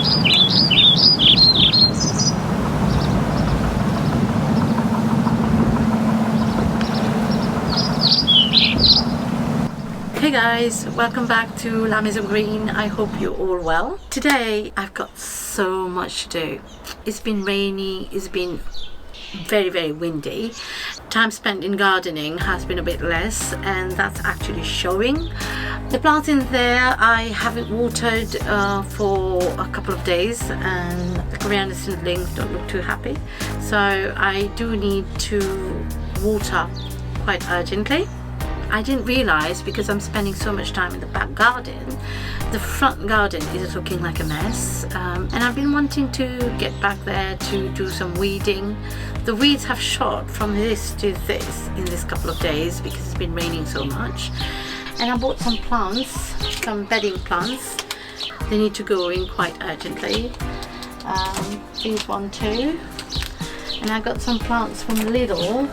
Hey guys, welcome back to La Maison Green. I hope you're all well. Today I've got so much to do. It's been rainy, it's been very windy. Time spent in gardening has been a bit less, and that's actually showing. The plants in there I haven't watered for a couple of days, and the coriander seedlings don't look too happy, so I do need to water quite urgently. I didn't realize, because I'm spending so much time in the back garden, the front garden is looking like a mess, and I've been wanting to get back there to do some weeding. The weeds have shot from this to this in this couple of days because it's been raining so much. And I bought some plants, some bedding plants. They need to go in quite urgently. These one too. And I got some plants from Lidl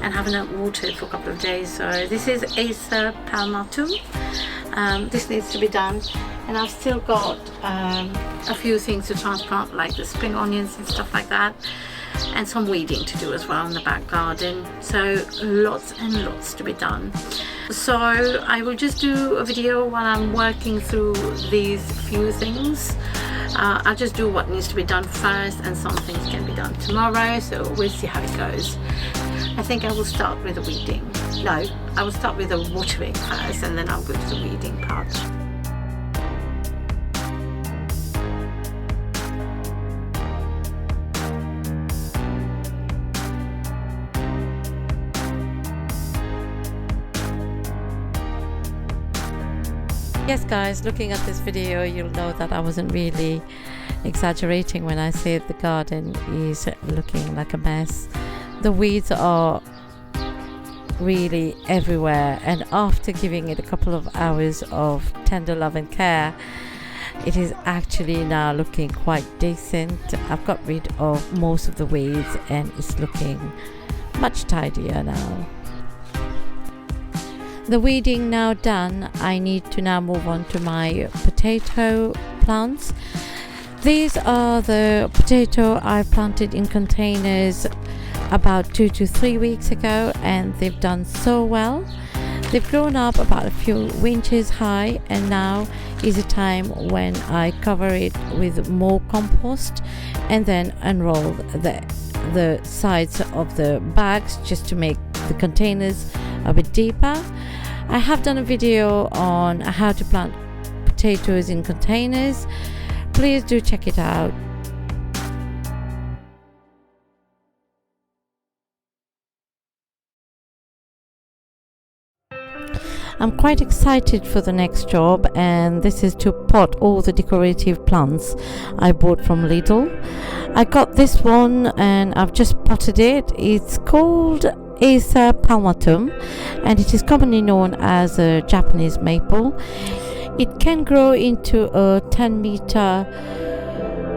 and haven't watered for a couple of days. So this is Acer palmatum. This needs to be done, and I've still got a few things to transplant, like the spring onions and stuff like that, and some weeding to do as well in the back garden. So lots and lots to be done. So I will just do a video while I'm working through these few things. I'll just do what needs to be done first, and some things can be done tomorrow, so we'll see how it goes. I think I will start with the weeding. No, I will start with the watering first, and then I'll go to the weeding part. Yes guys, looking at this video you'll know that I wasn't really exaggerating when I said the garden is looking like a mess. The weeds are really everywhere, and after giving it a couple of hours of tender love and care, it is actually now looking quite decent. I've got rid of most of the weeds and it's looking much tidier now. The weeding now done, I need to now move on to my potato plants. These are the potato I planted in containers about 2 to 3 weeks ago, and they've done so well. They've grown up about a few inches high, and now is a time when I cover it with more compost and then unroll the sides of the bags just to make the containers a bit deeper. I have done a video on how to plant potatoes in containers. Please do check it out. I'm quite excited for the next job, and this is to pot all the decorative plants I bought from Lidl. I got this one and I've just potted it. It's called Acer palmatum, and it is commonly known as a Japanese maple. It can grow into a 10-meter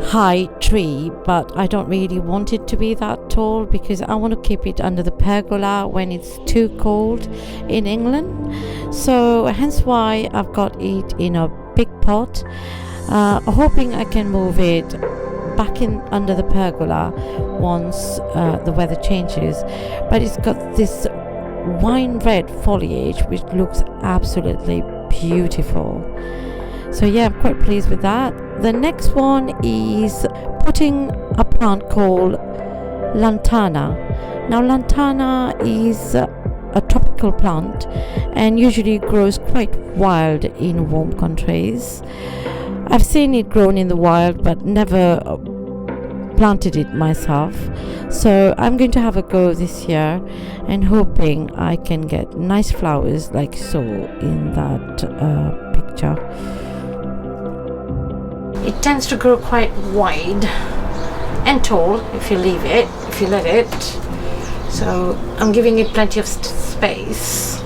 high tree, but I don't really want it to be that tall because I want to keep it under the pergola when it's too cold in England. So hence why I've got it in a big pot, hoping I can move it back in under the pergola once the weather changes. But it's got this wine red foliage which looks absolutely beautiful. So yeah, I'm quite pleased with that. The next one is putting a plant called lantana. Now lantana is a tropical plant and usually grows quite wild in warm countries. I've seen it grown in the wild but never planted it myself, so I'm going to have a go this year and hoping I can get nice flowers like you saw in that picture. It tends to grow quite wide and tall if you let it, so I'm giving it plenty of space.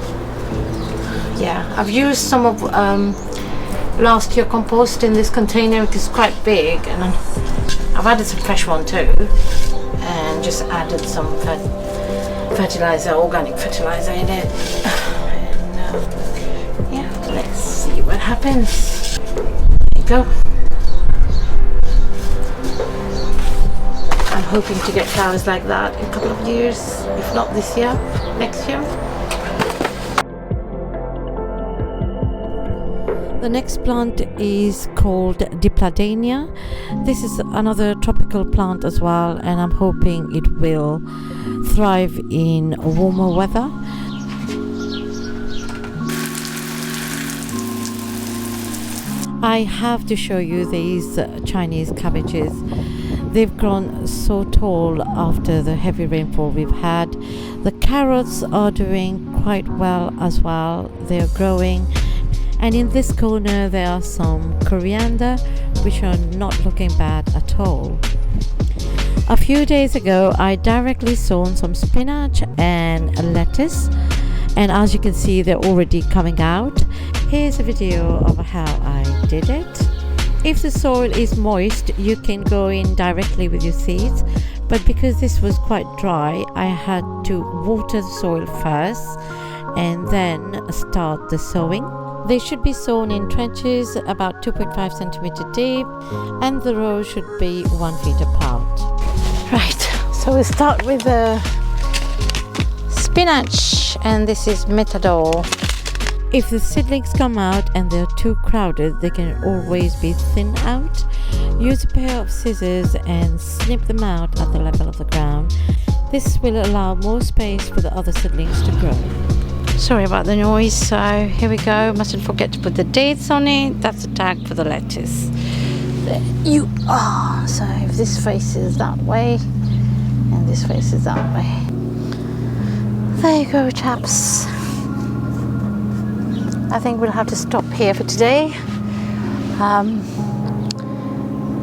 Yeah, I've used some of last year compost in this container, which is quite big, and I've added some fresh one too, and just added some fertilizer, organic fertilizer in it. And yeah, let's see what happens. There you go. hoping to get flowers like that in a couple of years, if not this year, next year. The next plant is called Dipladenia. This is another tropical plant as well, and I'm hoping it will thrive in warmer weather. I have to show you these Chinese cabbages. They've grown so tall after the heavy rainfall we've had. The carrots are doing quite well as well. They're growing. And in this corner there are some coriander, which are not looking bad at all. A few days ago I directly sown some spinach and lettuce, and as you can see they're already coming out. Here's a video of how I did it. If the soil is moist, you can go in directly with your seeds, but because this was quite dry, I had to water the soil first and then start the sowing. They should be sown in trenches about 2.5 centimeter deep, and the rows should be 1 feet apart. Right, so we start with the spinach, and this is Metador. If the seedlings come out and they're too crowded, they can always be thinned out. Use a pair of scissors and snip them out at the level of the ground. This will allow more space for the other seedlings to grow. Sorry about the noise, so here we go. Mustn't forget to put the dates on it. That's the tag for the lettuce. There you are. So if this faces that way and this faces that way. There you go, chaps. I think we'll have to stop here for today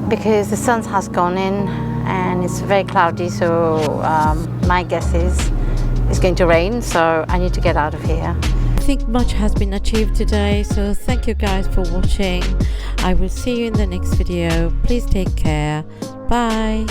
because the sun has gone in and it's very cloudy, so my guess is it's going to rain, so I need to get out of here. I think much has been achieved today, so thank you guys for watching. I will see you in the next video. Please take care. Bye.